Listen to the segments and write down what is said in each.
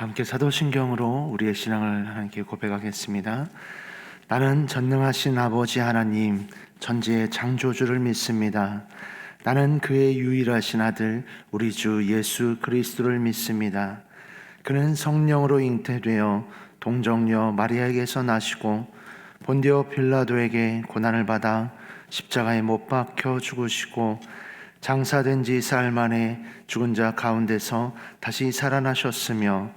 함께 사도신경으로 우리의 신앙을 함께 고백하겠습니다. 나는 전능하신 아버지 하나님 천지의 창조주를 믿습니다. 나는 그의 유일하신 아들 우리 주 예수 그리스도를 믿습니다. 그는 성령으로 잉태되어 동정녀 마리아에게서 나시고 본디오 빌라도에게 고난을 받아 십자가에 못 박혀 죽으시고 장사된 지 사흘 만에 죽은 자 가운데서 다시 살아나셨으며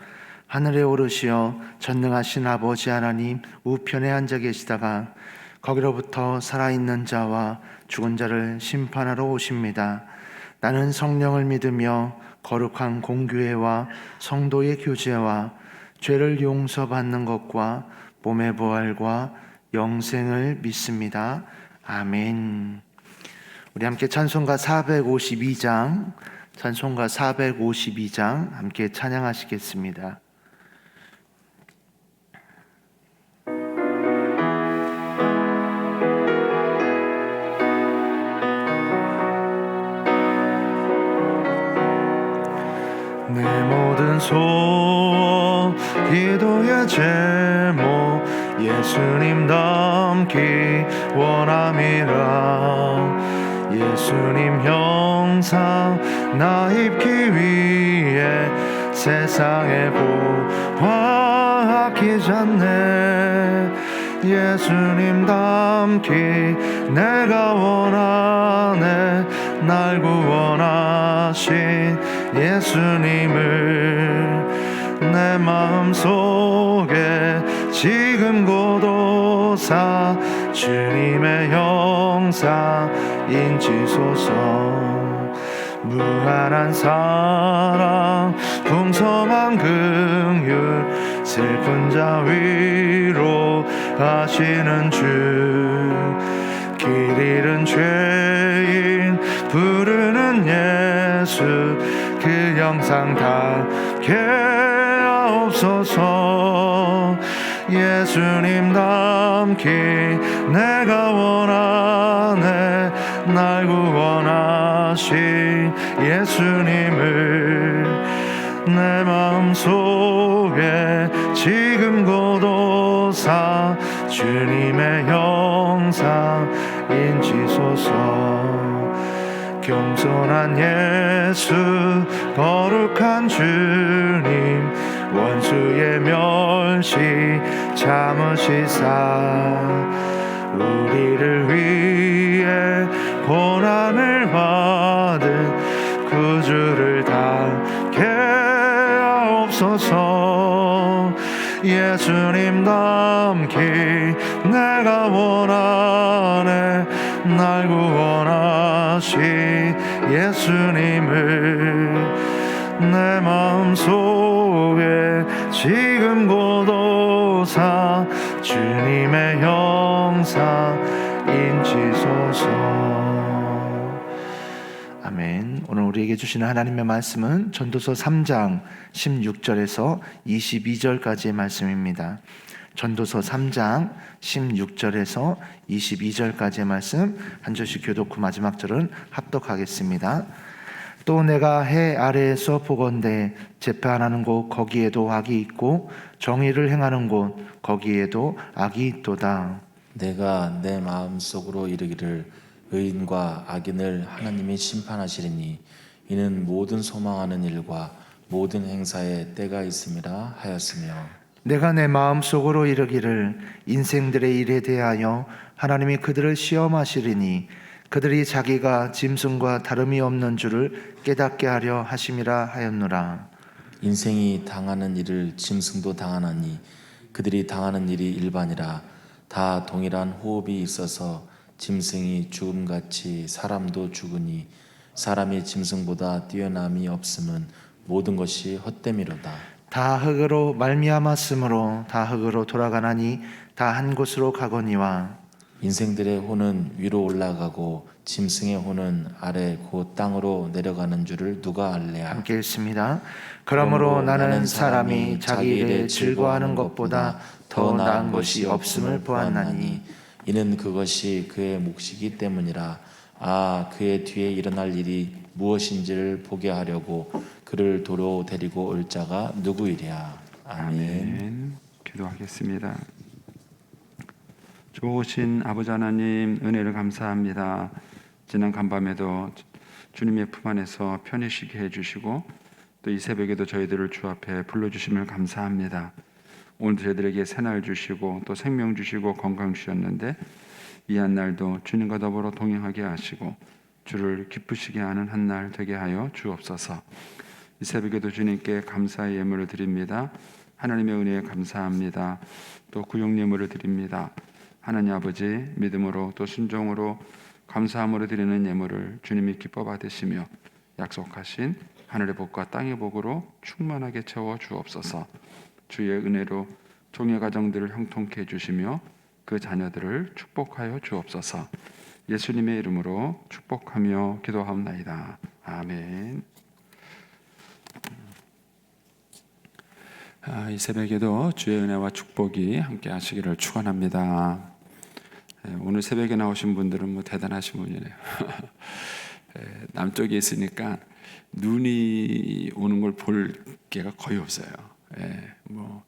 하늘에 오르시어 전능하신 아버지 하나님 우편에 앉아 계시다가 거기로부터 살아있는 자와 죽은 자를 심판하러 오십니다. 나는 성령을 믿으며 거룩한 공교회와 성도의 교제와 죄를 용서받는 것과 몸의 부활과 영생을 믿습니다. 아멘. 우리 함께 찬송가 452장 함께 찬양하시겠습니다. 내 모든 소원 기도의 제목 예수님 닮기 원함이라. 예수님 형상 나 입기 위해 세상에 보화하기 전에 예수님 닮기 내가 원하네. 날 구원하신 예수님을 내 마음속에 지금 고도사 주님의 형상 인치소서. 무한한 사랑 풍성한 긍휼 슬픈 자 위로 하시는 주. 길 잃은 죄인 부르는 예수 그 형상 닮게 하옵소서. 예수님 닮기 내가 원하네. 날 구원하신 예수님을 내 마음속에 지금 고도사 주님의 형상 인치소서. 겸손한 예수 거룩한 주님 원수의 멸시 참으시사 우리를 위해 고난을 받은 구주를 닮게 하옵소서. 예수님 닮기 내가 원하네. 날 구원하신 예수님을 내 마음속에 지금 고도사 주님의 형상 인치소서. 아멘. 오늘 우리에게 주시는 하나님의 말씀은 전도서 3장 16절에서 22절까지의 말씀입니다. 전도서 3장 16절에서 22절까지의 말씀 한 절씩 교독 후 마지막 절은 합독하겠습니다. 또 내가 해 아래에서 보건대 재판하는 곳 거기에도 악이 있고 정의를 행하는 곳 거기에도 악이 있도다. 내가 내 마음속으로 이르기를 의인과 악인을 하나님이 심판하시리니 이는 모든 소망하는 일과 모든 행사에 때가 있음이라 하였으며 내가 내 마음속으로 이르기를 인생들의 일에 대하여 하나님이 그들을 시험하시리니 그들이 자기가 짐승과 다름이 없는 줄을 깨닫게 하려 하심이라 하였노라. 인생이 당하는 일을 짐승도 당하나니 그들이 당하는 일이 일반이라. 다 동일한 호흡이 있어서 짐승이 죽음같이 사람도 죽으니 사람이 짐승보다 뛰어남이 없음은 모든 것이 헛됨이로다. 다 흙으로 말미암았으므로 다 흙으로 돌아가나니 다 한 곳으로 가거니와. 인생들의 혼은 위로 올라가고 짐승의 혼은 아래 곧 땅으로 내려가는 줄을 누가 알랴. 함께 읽습니다. 그러므로 나는 사람이 자기 일에 즐거워하는 것보다 더 나은 것이 없음을 보았나니 이는 그것이 그의 몫이기 때문이라. 그의 뒤에 일어날 일이 무엇인지를 보게 하려고 그를 도로 데리고 올 자가 누구이랴. 아멘. 기도하겠습니다. 좋으신 아버지 하나님, 은혜를 감사합니다. 지난 간밤에도 주님의 품 안에서 편히 쉬게 해주시고 또 이 새벽에도 저희들을 주 앞에 불러주심을 감사합니다. 오늘 저희들에게 새날 주시고 또 생명 주시고 건강 주셨는데 이 한 날도 주님과 더불어 동행하게 하시고 주를 기쁘시게 하는 한 날 되게 하여 주옵소서. 이 새벽에도 주님께 감사의 예물을 드립니다. 하나님의 은혜에 감사합니다. 또 구역 예물을 드립니다. 하나님 아버지, 믿음으로 또 순종으로 감사함으로 드리는 예물을 주님이 기뻐 받으시며 약속하신 하늘의 복과 땅의 복으로 충만하게 채워 주옵소서. 주의 은혜로 종의 가정들을 형통케 해주시며 그 자녀들을 축복하여 주옵소서. 예수님의 이름으로 축복하며 기도하옵나이다. 아멘. 이 새벽에도 주의 은혜와 축복이 함께 하시기를 축원합니다. 오늘 새벽에 나오신 분들은 뭐 대단하신 분이네요. 남쪽에 있으니까 눈이 오는 걸 볼 기회가 거의 없어요. 뭐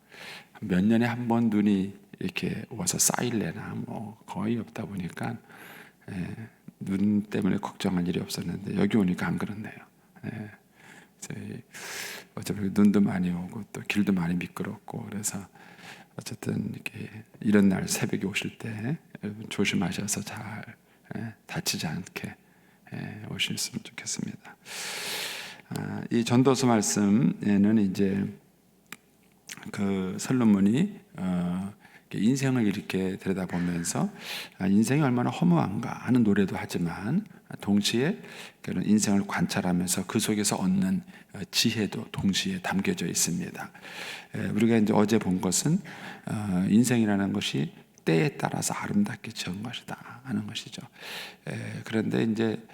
몇 년에 한 번 눈이 이렇게 와서 쌓일래나 뭐 거의 없다 보니까 눈 때문에 걱정할 일이 없었는데 여기 오니까 안 그렇네요. 어차피 눈도 많이 오고 또 길도 많이 미끄럽고 그래서 어쨌든 이렇게 이런 날 새벽에 오실 때 여러분 조심하셔서 잘 다치지 않게 오셨으면 좋겠습니다. 이 전도서 말씀에는 이제 그 솔로몬이 인생을 이렇게 들여다보면서 인생이 얼마나 허무한가 하는 노래도 하지만 동시에 그런 인생을 관찰하면서 그 속에서 얻는 지혜도 동시에 담겨져 있습니다. 우리가 이제 어제 본 것은 인생이라는 것이 때에 따라서 아름답게 지은 것이다 하는 것이죠. 그런데 이제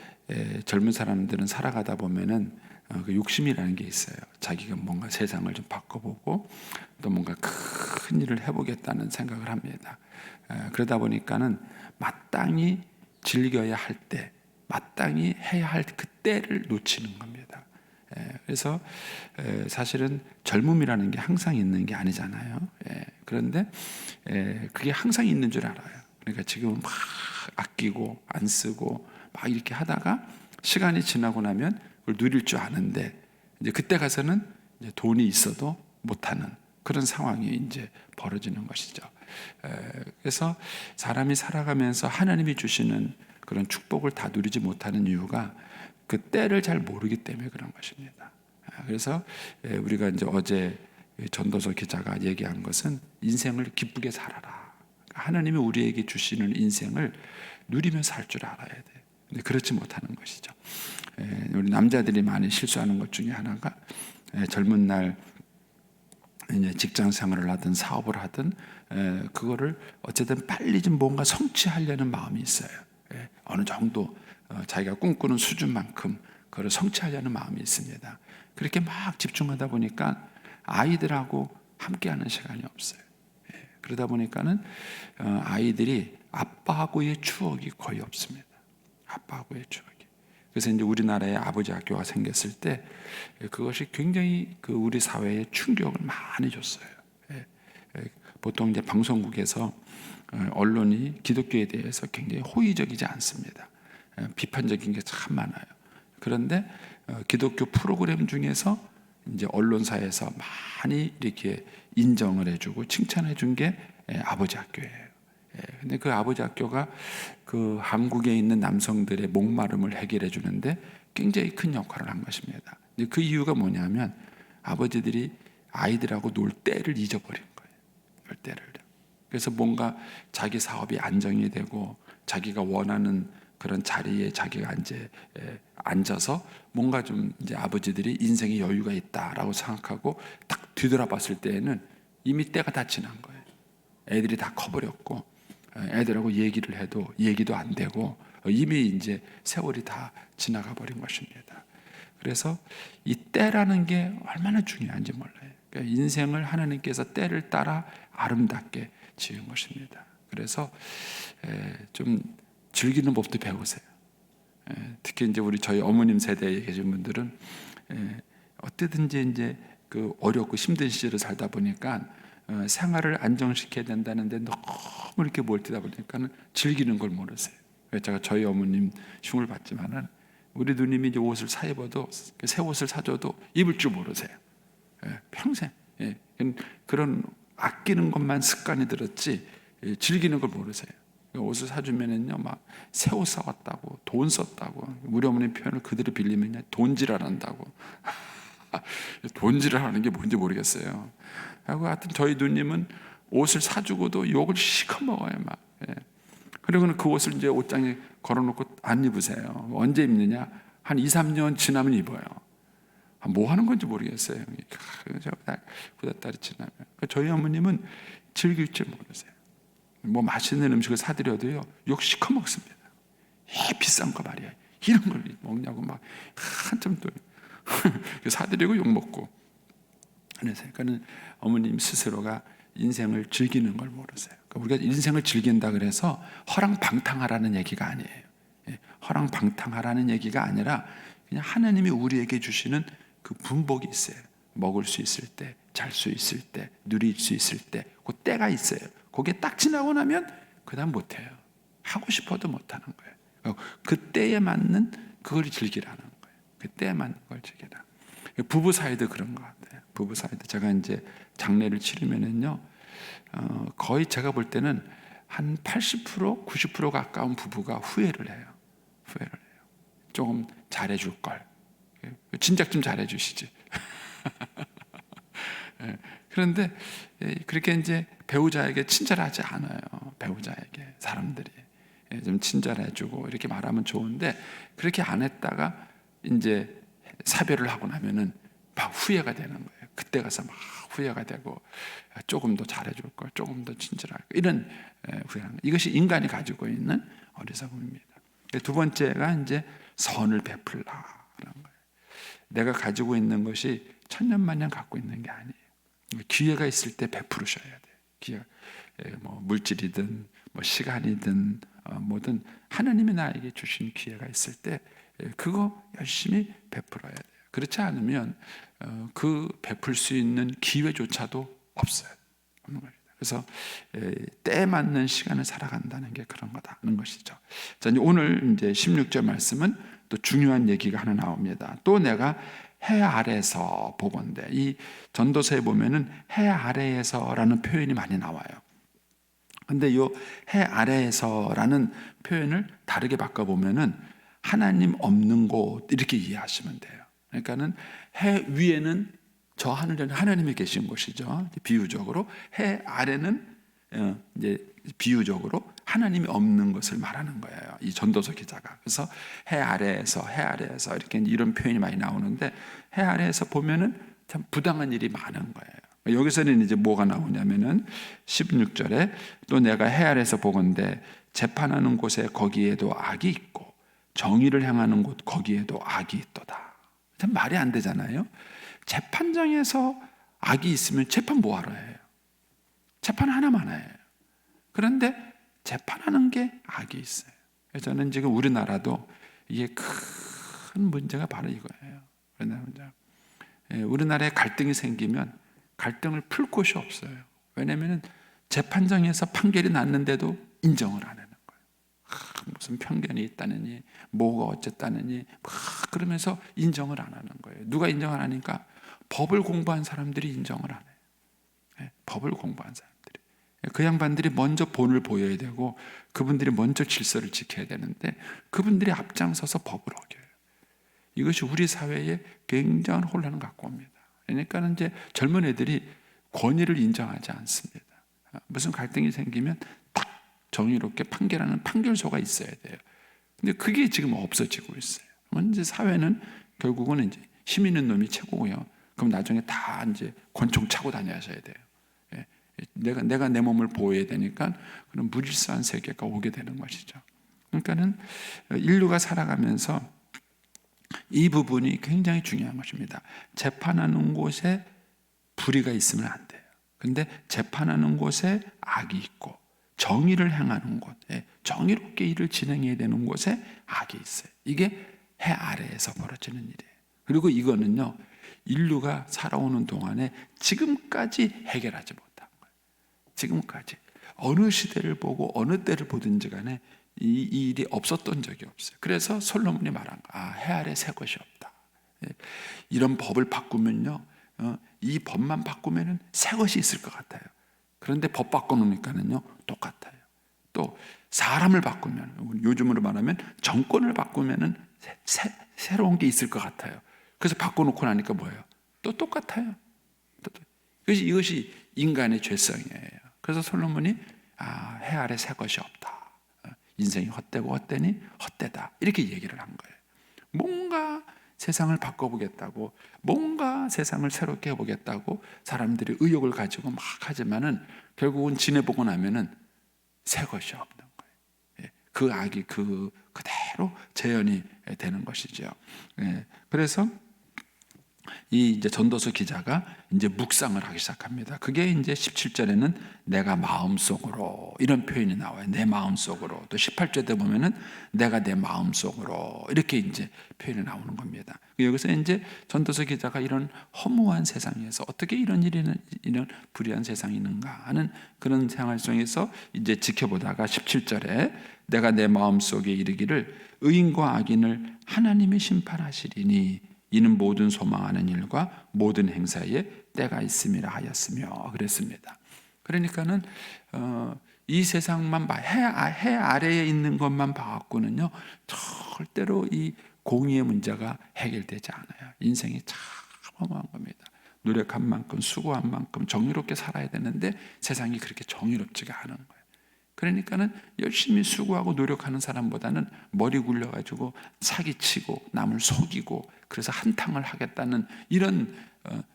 젊은 사람들은 살아가다 보면은 그 욕심이라는 게 있어요. 자기가 뭔가 세상을 좀 바꿔보고 또 뭔가 큰 일을 해보겠다는 생각을 합니다. 그러다 보니까는 마땅히 즐겨야 할 때, 마땅히 해야 할 그 때를 놓치는 겁니다. 그래서 사실은 젊음이라는 게 항상 있는 게 아니잖아요. 그런데 그게 항상 있는 줄 알아요. 그러니까 지금은 막 아끼고 안 쓰고 막 이렇게 하다가 시간이 지나고 나면 그걸 누릴 줄 아는데 이제 그때 가서는 이제 돈이 있어도 못하는 그런 상황이 이제 벌어지는 것이죠. 그래서 사람이 살아가면서 하나님이 주시는 그런 축복을 다 누리지 못하는 이유가 그 때를 잘 모르기 때문에 그런 것입니다. 그래서 우리가 이제 어제 전도서 기자가 얘기한 것은 인생을 기쁘게 살아라. 하나님이 우리에게 주시는 인생을 누리며 살 줄 알아야 돼. 근데 그렇지 못하는 것이죠. 우리 남자들이 많이 실수하는 것 중에 하나가 젊은 날 이제 직장 생활을 하든 사업을 하든 그거를 어쨌든 빨리 좀 뭔가 성취하려는 마음이 있어요. 어느 정도 자기가 꿈꾸는 수준만큼 그걸 성취하려는 마음이 있습니다. 그렇게 막 집중하다 보니까 아이들하고 함께하는 시간이 없어요. 그러다 보니까는 아이들이 아빠하고의 추억이 거의 없습니다. 아빠하고의 추억이. 그래서 이제 우리나라에 아버지 학교가 생겼을 때 그것이 굉장히 그 우리 사회에 충격을 많이 줬어요. 보통 이제 방송국에서 언론이 기독교에 대해서 굉장히 호의적이지 않습니다. 비판적인 게 참 많아요. 그런데 기독교 프로그램 중에서 이제 언론사에서 많이 이렇게 인정을 해주고 칭찬해 준 게 아버지 학교예요. 근데 그 아버지 학교가 그 한국에 있는 남성들의 목마름을 해결해 주는데 굉장히 큰 역할을 한 것입니다. 그 이유가 뭐냐면 아버지들이 아이들하고 놀 때를 잊어버린 거예요. 놀 때를. 그래서 뭔가 자기 사업이 안정이 되고 자기가 원하는 그런 자리에 자기가 이제 앉아서 뭔가 좀 이제 아버지들이 인생에 여유가 있다라고 생각하고 딱 뒤돌아봤을 때에는 이미 때가 다 지난 거예요. 애들이 다 커버렸고 애들하고 얘기를 해도 얘기도 안 되고 이미 이제 세월이 다 지나가 버린 것입니다. 그래서 이 때라는 게 얼마나 중요한지 몰라요. 그러니까 인생을 하나님께서 때를 따라 아름답게 지은 것입니다. 그래서 좀 즐기는 법도 배우세요. 특히 이제 저희 어머님 세대에 계신 분들은 어떻게든지 이제 그 어렵고 힘든 시절을 살다 보니까 생활을 안정시켜야 된다는데 너무 이렇게 몰두다 보니까는 즐기는 걸 모르세요. 제가 저희 어머님 흉을 봤지만은 우리 누님이 이제 옷을 사 입어도 새 옷을 사줘도 입을 줄 모르세요. 평생 그런 아끼는 것만 습관이 들었지 즐기는 걸 모르세요. 옷을 사주면은요 막 새 옷 사왔다고 돈 썼다고 우리 어머니 표현을 그대로 빌리면요 돈질하란다고 돈질하는 게 뭔지 모르겠어요. 하고 하여튼 저희 누님은 옷을 사주고도 욕을 시커 먹어요 막. 그리고는 그 옷을 이제 옷장에 걸어놓고 안 입으세요. 언제 입느냐? 한 2, 3년 지나면 입어요. 뭐 하는 건지 모르겠어요. 구닥다리 지나면. 저희 어머님은 즐길 줄 모르세요. 뭐 맛있는 음식을 사드려도요 욕 시커 먹습니다. 비싼 거 말이야. 이런 걸 먹냐고 막 한참 또 사드리고 욕 먹고. 그러니까 어머님 스스로가 인생을 즐기는 걸 모르세요. 우리가 인생을 즐긴다 그래서 허랑방탕하라는 얘기가 아니에요. 허랑방탕하라는 얘기가 아니라 그냥 하나님이 우리에게 주시는 그 분복이 있어요. 먹을 수 있을 때, 잘 수 있을 때, 누릴 수 있을 때, 그 때가 있어요. 그게 딱 지나고 나면 그다음 못해요. 하고 싶어도 못하는 거예요. 그 때에 맞는 그걸 즐기라는 거예요. 그 때에 맞는 걸 즐기라. 부부 사이도 그런 것 같아요. 부부 사이도 제가 이제 장례를 치르면은요, 거의 제가 볼 때는 한 80%, 90% 가까운 부부가 후회를 해요. 조금 잘해줄 걸. 진작 좀 잘해주시지. 그런데 그렇게 이제 배우자에게 친절하지 않아요. 배우자에게 사람들이 좀 친절해주고 이렇게 말하면 좋은데 그렇게 안 했다가 이제 사별을 하고 나면은 막 후회가 되는 거예요. 그때 가서 막 후회가 되고 조금 더 잘해줄 걸, 조금 더 친절할 걸 이런 후회하는 이것이 인간이 가지고 있는 어리석음입니다. 두 번째가 이제 선을 베풀라라는 거예요. 내가 가지고 있는 것이 천년만년 갖고 있는 게 아니에요. 기회가 있을 때 베풀으셔야 돼요. 기회가 뭐 물질이든 뭐 시간이든 뭐든 하나님이 나에게 주신 기회가 있을 때 그거 열심히 베풀어야 돼요. 그렇지 않으면 그 베풀 수 있는 기회조차도 없어요. 없는 겁니다. 그래서 때에 맞는 시간을 살아간다는 게 그런 거다는 것이죠. 자, 오늘 이제 16절 말씀은 또 중요한 얘기가 하나 나옵니다. 또 내가 해 아래에서 보건대. 이 전도서에 보면은 해 아래에서라는 표현이 많이 나와요. 근데 이 해 아래에서라는 표현을 다르게 바꿔 보면은 하나님 없는 곳 이렇게 이해하시면 돼요. 그러니까는 해 위에는 저 하늘에는 하나님이 계신 곳이죠. 비유적으로 해 아래는 이제 비유적으로 하나님이 없는 것을 말하는 거예요. 이 전도서 기자가. 그래서 해 아래에서 이렇게 이런 표현이 많이 나오는데 해 아래에서 보면은 참 부당한 일이 많은 거예요. 여기서는 이제 뭐가 나오냐면은 16절에 또 내가 해 아래에서 보건대 재판하는 곳에 거기에도 악이 있고 정의를 향하는 곳 거기에도 악이 있도다. 참 말이 안 되잖아요. 재판장에서 악이 있으면 재판 뭐하러 해요? 재판 하나만 해요. 그런데 재판하는 게 악이 있어요. 그래서 저는 지금 우리나라도 이게 큰 문제가 바로 이거예요. 우리나라에 갈등이 생기면 갈등을 풀 곳이 없어요. 왜냐하면 재판장에서 판결이 났는데도 인정을 안 하는 거예요. 무슨 편견이 있다느니 뭐가 어쨌다느니 막 그러면서 인정을 안 하는 거예요. 누가 인정을 하니까 법을 공부한 사람들이 인정을 안 해요. 법을 공부한 사람들이. 그 양반들이 먼저 본을 보여야 되고 그분들이 먼저 질서를 지켜야 되는데 그분들이 앞장서서 법을 어겨요. 이것이 우리 사회에 굉장한 혼란을 갖고 옵니다. 그러니까 이제 젊은 애들이 권위를 인정하지 않습니다. 무슨 갈등이 생기면 딱 정의롭게 판결하는 판결소가 있어야 돼요. 근데 그게 지금 없어지고 있어요. 이제 사회는 결국은 이제 힘 있는 놈이 최고고요. 그럼 나중에 다 이제 권총 차고 다녀셔야 돼요. 내가 내 몸을 보호해야 되니까 그런 무질서한 세계가 오게 되는 것이죠. 그러니까는 인류가 살아가면서 이 부분이 굉장히 중요한 것입니다. 재판하는 곳에 불의가 있으면 안 돼요. 근데 재판하는 곳에 악이 있고 정의를 행하는 곳, 정의롭게 일을 진행해야 되는 곳에 악이 있어요. 이게 해 아래에서 벌어지는 일이에요. 그리고 이거는요, 인류가 살아오는 동안에 지금까지 해결하지 못한 거예요. 지금까지 어느 시대를 보고 어느 때를 보든지 간에 이 일이 없었던 적이 없어요. 그래서 솔로몬이 말한 거, 해 아래 새 것이 없다. 이런 법을 바꾸면요, 이 법만 바꾸면은 새 것이 있을 것 같아요. 그런데 법 바꿔놓으니까는요 똑같아요. 또 사람을 바꾸면, 요즘으로 말하면 정권을 바꾸면은 새로운 게 있을 것 같아요. 그래서 바꿔놓고 나니까 뭐예요? 또 똑같아요. 그래서 이것이 인간의 죄성이에요. 그래서 솔로몬이 해 아래 새 것이 없다. 인생이 헛되고 헛되니 헛되다. 이렇게 얘기를 한 거예요. 뭔가 세상을 바꿔보겠다고, 뭔가 세상을 새롭게 해보겠다고 사람들이 의욕을 가지고 막 하지만은 결국은 지내보고 나면은 새 것이 없는 거예요. 그 악이 그대로 재현이 되는 것이죠. 그래서 이 이제 전도서 기자가 이제 묵상을 하기 시작합니다. 그게 이제 17절에는 내가 마음속으로 이런 표현이 나와요. 내 마음속으로. 또 18절에 보면은 내가 내 마음속으로 이렇게 이제 표현이 나오는 겁니다. 여기서 이제 전도서 기자가 이런 허무한 세상에서 어떻게 이런 불의한 세상이 있는가 하는 그런 생활 속에서 이제 지켜보다가 17절에 내가 내 마음속에 이르기를 의인과 악인을 하나님이 심판하시리니 이는 모든 소망하는 일과 모든 행사에 때가 있음이라 하였으며 그랬습니다. 그러니까는 이 세상만 해 아래에 있는 것만 봐갖고는요 절대로 이 공의의 문제가 해결되지 않아요. 인생이 참 허무한 겁니다. 노력한 만큼 수고한 만큼 정의롭게 살아야 되는데 세상이 그렇게 정의롭지가 않은 거예요. 그러니까는 열심히 수고하고 노력하는 사람보다는 머리 굴려가지고 사기치고 남을 속이고 그래서 한탕을 하겠다는 이런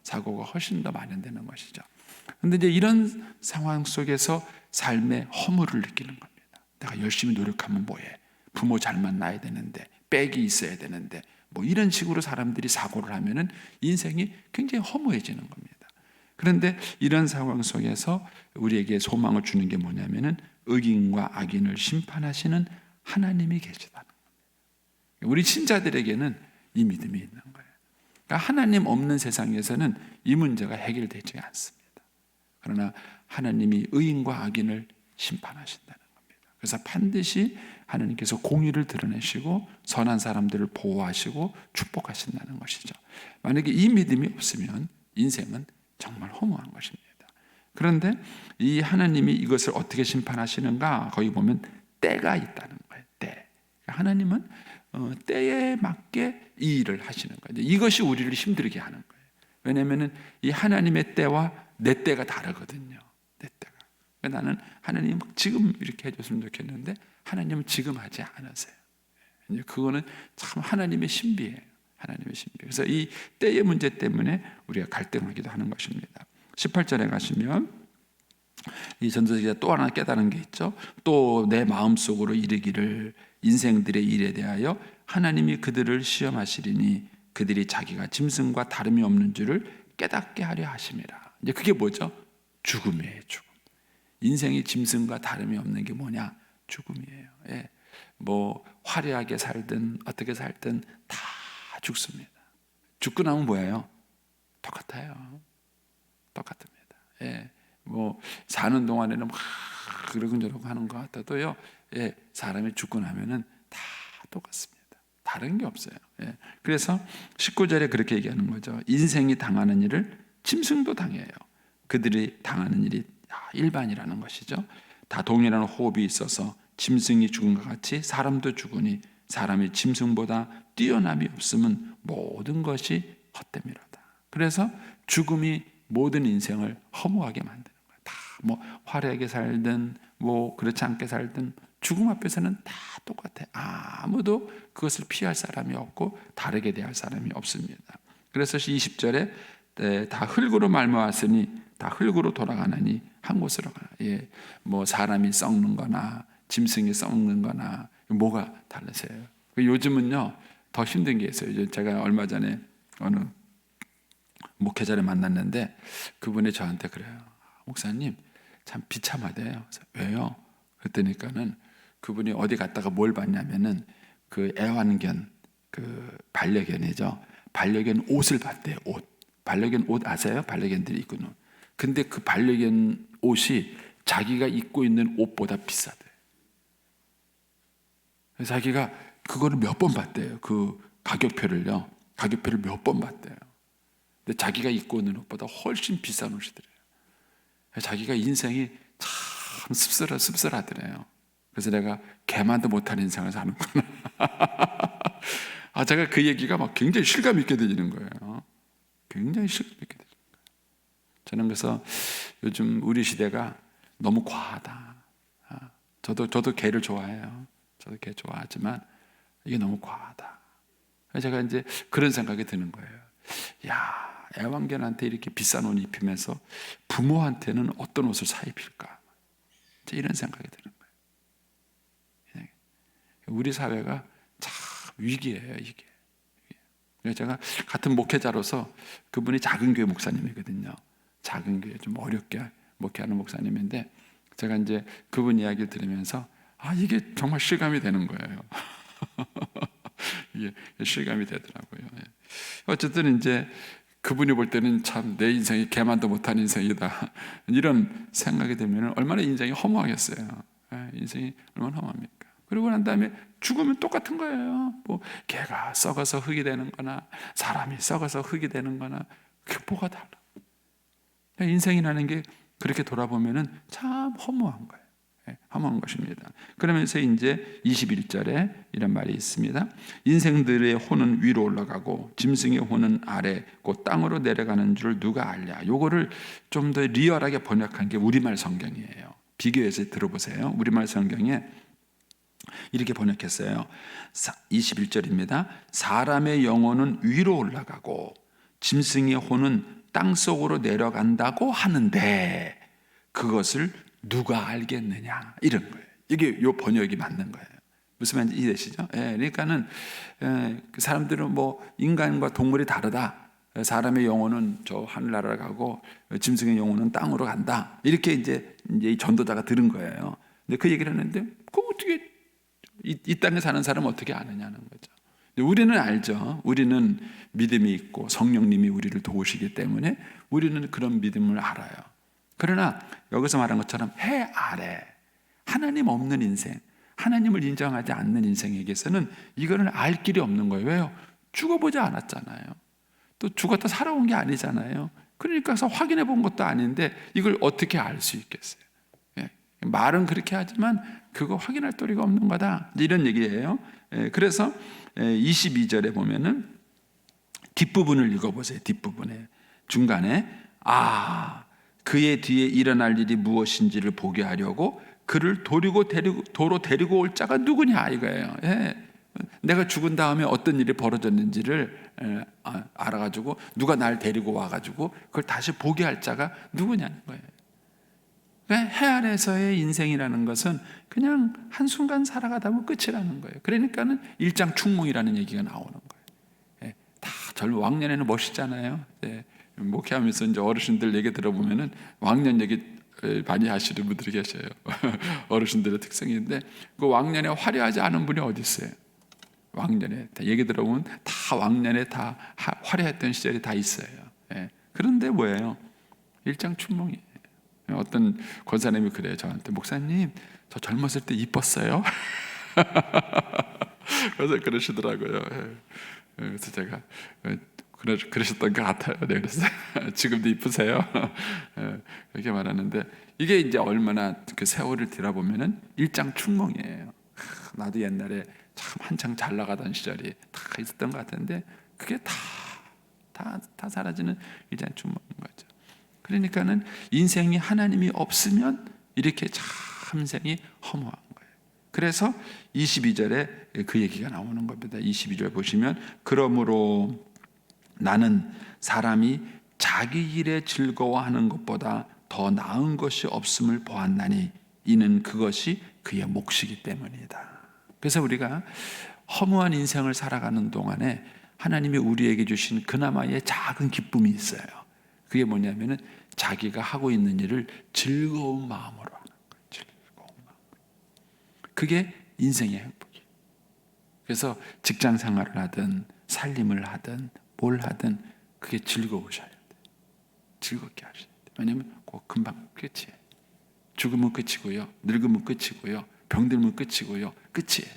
사고가 훨씬 더 마련되는 것이죠. 그런데 이제 이런 상황 속에서 삶의 허물을 느끼는 겁니다. 내가 열심히 노력하면 뭐해? 부모 잘 만나야 되는데, 빽이 있어야 되는데, 뭐 이런 식으로 사람들이 사고를 하면은 인생이 굉장히 허무해지는 겁니다. 그런데 이런 상황 속에서 우리에게 소망을 주는 게 뭐냐면은 의인과 악인을 심판하시는 하나님이 계시다는 겁니다. 우리 신자들에게는 이 믿음이 있는 거예요. 그러니까 하나님 없는 세상에서는 이 문제가 해결되지 않습니다. 그러나 하나님이 의인과 악인을 심판하신다는 겁니다. 그래서 반드시 하나님께서 공의를 드러내시고 선한 사람들을 보호하시고 축복하신다는 것이죠. 만약에 이 믿음이 없으면 인생은 정말 허무한 것입니다. 그런데 이 하나님이 이것을 어떻게 심판하시는가? 거기 보면 때가 있다는 거예요. 때. 하나님은 때에 맞게 이 일을 하시는 거예요. 이것이 우리를 힘들게 하는 거예요. 왜냐하면 이 하나님의 때와 내 때가 다르거든요. 내 때가. 나는 하나님 지금 이렇게 해줬으면 좋겠는데 하나님은 지금 하지 않으세요. 그거는 참 하나님의 신비예요. 하나님의 신비. 그래서 이 때의 문제 때문에 우리가 갈등하기도 하는 것입니다. 18절에 가시면 이 전도서기가 또 하나 깨달은 게 있죠. 또 내 마음속으로 이르기를 인생들의 일에 대하여 하나님이 그들을 시험하시리니 그들이 자기가 짐승과 다름이 없는 줄을 깨닫게 하려 하심이라. 이제 그게 뭐죠? 죽음이에요. 죽음. 인생이 짐승과 다름이 없는 게 뭐냐? 죽음이에요. 예. 뭐 화려하게 살든 어떻게 살든 다 죽습니다. 죽고 나면 뭐예요? 똑같아요. 똑같습니다. 예. 뭐 사는 동안에는 막 그러고 저러고 하는 것 같아도요. 예. 사람이 죽고 나면은 다 똑같습니다. 다른 게 없어요. 예. 그래서 19절에 그렇게 얘기하는 거죠. 인생이 당하는 일을 짐승도 당해요. 그들이 당하는 일이 일반이라는 것이죠. 다 동일한 호흡이 있어서 짐승이 죽은 것 같이 사람도 죽으니 사람이 짐승보다 뛰어남이 없으면 모든 것이 헛됨이로다. 그래서 죽음이 모든 인생을 허무하게 만드는 거예요. 다 뭐 화려하게 살든 뭐 그렇지 않게 살든 죽음 앞에서는 다 똑같아요. 아무도 그것을 피할 사람이 없고 다르게 대할 사람이 없습니다. 그래서 20절에 다 흙으로 말미암았으니 다 흙으로 돌아가나니 한 곳으로 가나. 예, 뭐 사람이 썩는 거나 짐승이 썩는 거나 뭐가 다르세요? 요즘은요 더 힘든 게 있어요. 제가 얼마 전에 어느 목회자를 만났는데 그분이 저한테 그래요. 목사님 참 비참하대요. 왜요? 그랬더니까는 그분이 어디 갔다가 뭘 봤냐면은 그 애완견, 그 반려견이죠. 반려견 옷을 봤대요. 옷. 반려견 옷 아세요? 반려견들이 입고 있는. 근데 그 반려견 옷이 자기가 입고 있는 옷보다 비싸대. 그래서 자기가 그거를 몇 번 봤대요. 그 가격표를요. 가격표를 몇 번 봤대요. 근데 자기가 입고 있는 옷보다 훨씬 비싼 옷이더래요. 자기가 인생이 참 씁쓸하더래요. 그래서 내가 개만도 못한 인생을 사는구나. 제가 그 얘기가 막 굉장히 실감 있게 들리는 거예요. 굉장히 실감 있게 들리는 거예요. 저는 그래서 요즘 우리 시대가 너무 과하다. 저도 개를 좋아해요. 저도 개 좋아하지만 이게 너무 과하다. 제가 이제 그런 생각이 드는 거예요. 야, 애완견한테 이렇게 비싼 옷 입히면서 부모한테는 어떤 옷을 사 입힐까? 이런 생각이 드는 거예요. 우리 사회가 참 위기예요, 이게. 그래서 제가 같은 목회자로서 그분이 작은 교회 목사님이거든요. 작은 교회 좀 어렵게 목회하는 목사님인데 제가 이제 그분 이야기를 들으면서 이게 정말 실감이 되는 거예요. 이게 실감이 되더라고요. 어쨌든 이제 그분이 볼 때는 참 내 인생이 개만도 못한 인생이다 이런 생각이 들면 얼마나 인생이 허무하겠어요. 인생이 얼마나 허무합니까? 그러고 난 다음에 죽으면 똑같은 거예요. 뭐 개가 썩어서 흙이 되는 거나 사람이 썩어서 흙이 되는 거나 그게 뭐가 달라. 인생이라는 게 그렇게 돌아보면은 참 허무한 거예요. 허무한 것입니다. 그러면서 이제 21절에 이런 말이 있습니다. 인생들의 혼은 위로 올라가고 짐승의 혼은 아래 곧 땅으로 내려가는 줄 누가 알랴. 요거를 좀 더 리얼하게 번역한 게 우리말 성경이에요. 비교해서 들어보세요. 우리말 성경에 이렇게 번역했어요. 21절입니다. 사람의 영혼은 위로 올라가고 짐승의 혼은 땅속으로 내려간다고 하는데 그것을 누가 알겠느냐 이런 거예요. 이게 요 번역이 맞는 거예요. 무슨 말인지 이해되시죠? 그러니까는 그 사람들은 뭐 인간과 동물이 다르다. 사람의 영혼은 저 하늘나라를 가고 짐승의 영혼은 땅으로 간다. 이렇게 이제 이 전도자가 들은 거예요. 근데 그 얘기를 했는데 그 어떻게 이 땅에 사는 사람은 어떻게 아느냐는 거죠. 우리는 알죠. 우리는 믿음이 있고 성령님이 우리를 도우시기 때문에 우리는 그런 믿음을 알아요. 그러나 여기서 말한 것처럼 해 아래 하나님 없는 인생, 하나님을 인정하지 않는 인생에게서는 이거는 알 길이 없는 거예요. 왜요? 죽어보지 않았잖아요. 또 죽었다 살아온 게 아니잖아요. 그러니까 확인해 본 것도 아닌데 이걸 어떻게 알 수 있겠어요? 말은 그렇게 하지만 그거 확인할 도리가 없는 거다. 이런 얘기예요. 그래서 22절에 보면은 뒷부분을 읽어보세요. 뒷부분에 중간에 그의 뒤에 일어날 일이 무엇인지를 보게 하려고 그를 도로 데리고 올 자가 누구냐 이거예요. 내가 죽은 다음에 어떤 일이 벌어졌는지를 알아가지고 누가 날 데리고 와가지고 그걸 다시 보게 할 자가 누구냐는 거예요. 해 아래서의 인생이라는 것은 그냥 한순간 살아가다 보면 끝이라는 거예요. 그러니까는 일장춘몽이라는 얘기가 나오는 거예요. 다 젊은 왕년에는 멋있잖아요. 목회하면서 이제 어르신들 얘기 들어보면은 왕년 얘기 많이 하시는 분들이 계셔요. 어르신들의 특성인데 그 왕년에 화려하지 않은 분이 어디 있어요? 왕년에 얘기 들어보면 다 왕년에 다 화려했던 시절이 다 있어요. 그런데 뭐예요? 일장춘몽이에요. 어떤 권사님이 그래요. 저한테 목사님 저 젊었을 때 이뻤어요. 그래서 그러시더라고요. 그래서 제가 그러셨던 것 같아요. 네, 그래서 지금도 이쁘세요. 이렇게 말하는데 이게 이제 얼마나 그 세월을 뒤라보면은 일장춘몽이에요. 나도 옛날에 참 한창 잘 나가던 시절이 다 있었던 것 같은데 그게 다 사라지는 일장춘몽인 거죠. 그러니까는 인생이 하나님이 없으면 이렇게 참 인생이 허무한 거예요. 그래서 22절에 그 얘기가 나오는 겁니다. 22절 보시면 그러므로 나는 사람이 자기 일에 즐거워하는 것보다 더 나은 것이 없음을 보았나니 이는 그것이 그의 몫이기 때문이다. 그래서 우리가 허무한 인생을 살아가는 동안에 하나님이 우리에게 주신 그나마의 작은 기쁨이 있어요. 그게 뭐냐면은 자기가 하고 있는 일을 즐거운 마음으로 하는 거예요. 즐거운 마음. 그게 인생의 행복이에요. 그래서 직장 생활을 하든 살림을 하든 뭘 하든 그게 즐거우셔야 돼요. 즐겁게 하셔야 돼요. 왜냐하면 꼭 금방 끝이에요. 죽으면 끝이고요. 늙으면 끝이고요. 병들면 끝이고요. 끝이에요.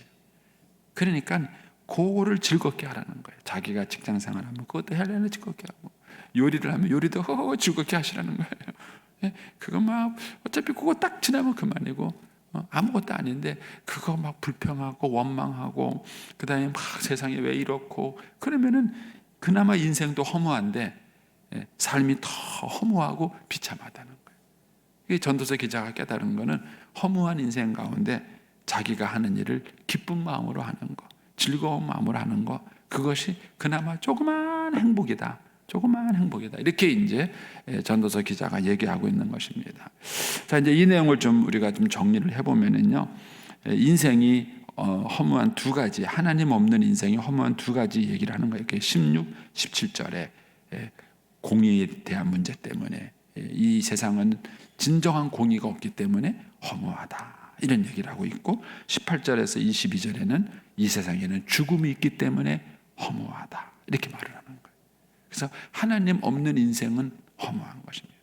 그러니까 그거를 즐겁게 하라는 거예요. 자기가 직장 생활하면 그것도 헬레는 즐겁게 하고, 요리를 하면 요리도 즐겁게 하시라는 거예요. 예? 그거 막 어차피 그거 딱 지나면 그만이고, 아무것도 아닌데 그거 막 불평하고 원망하고 그다음에 막 세상에 왜 이렇고 그러면은 그나마 인생도 허무한데 삶이 더 허무하고 비참하다는 거예요. 이 전도서 기자가 깨달은 거는 허무한 인생 가운데 자기가 하는 일을 기쁜 마음으로 하는 거, 즐거운 마음으로 하는 거, 그것이 그나마 조그만 행복이다. 조그만 행복이다. 이렇게 이제 전도서 기자가 얘기하고 있는 것입니다. 자, 이제 이 내용을 좀 우리가 좀 정리를 해보면은요, 인생이 허무한 두 가지, 하나님 없는 인생이 허무한 두 가지 얘기를 하는 거예요. 16, 17절에 공의에 대한 문제 때문에 이 세상은 진정한 공의가 없기 때문에 허무하다. 이런 얘기를 하고 있고 18절에서 22절에는 이 세상에는 죽음이 있기 때문에 허무하다. 이렇게 말을 하는 거예요. 그래서 하나님 없는 인생은 허무한 것입니다.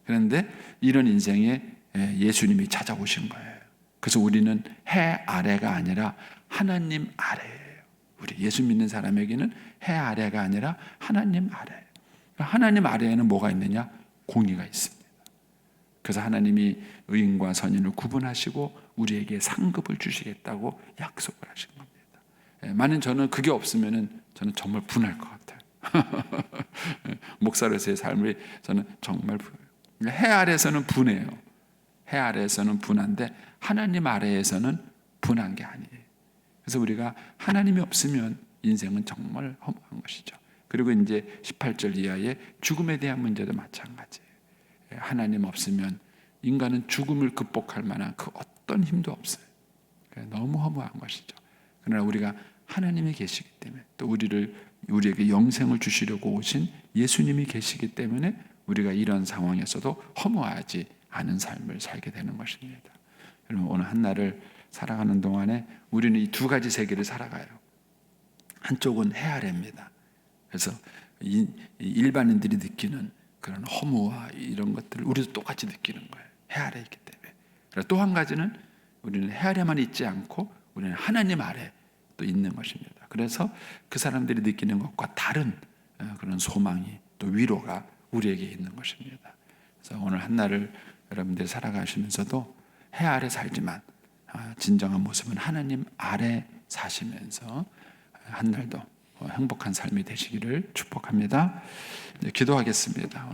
그런데 이런 인생에 예수님이 찾아오신 거예요. 그래서 우리는 해 아래가 아니라 하나님 아래예요. 우리 예수 믿는 사람에게는 해 아래가 아니라 하나님 아래. 하나님 아래에는 뭐가 있느냐? 공의가 있습니다. 그래서 하나님이 의인과 선인을 구분하시고 우리에게 상급을 주시겠다고 약속을 하신 겁니다. 만약 저는 그게 없으면 저는 정말 분할 것 같아요. 목사로서의 삶이 저는 정말 분해요. 해 아래에서는 분해요. 해 아래에서는 분한데 하나님 아래에서는 분한 게 아니에요. 그래서 우리가 하나님이 없으면 인생은 정말 허무한 것이죠. 그리고 이제 18절 이하의 죽음에 대한 문제도 마찬가지예요. 하나님 없으면 인간은 죽음을 극복할 만한 그 어떤 힘도 없어요. 너무 허무한 것이죠. 그러나 우리가 하나님이 계시기 때문에 또 우리에게 영생을 주시려고 오신 예수님이 계시기 때문에 우리가 이런 상황에서도 허무하지 않은 삶을 살게 되는 것입니다. 여러분, 오늘 한 날을 살아가는 동안에 우리는 이 두 가지 세계를 살아가요. 한쪽은 해 아래입니다. 그래서 일반인들이 느끼는 그런 허무와 이런 것들을 우리도 똑같이 느끼는 거예요. 해 아래에 있기 때문에. 또 한 가지는 우리는 해 아래만 있지 않고 우리는 하나님 아래 또 있는 것입니다. 그래서 그 사람들이 느끼는 것과 다른 그런 소망이 또 위로가 우리에게 있는 것입니다. 그래서 오늘 한 날을 여러분들 살아가시면서도 해 아래 살지만 진정한 모습은 하나님 아래 사시면서 한 날도 행복한 삶이 되시기를 축복합니다. 기도하겠습니다.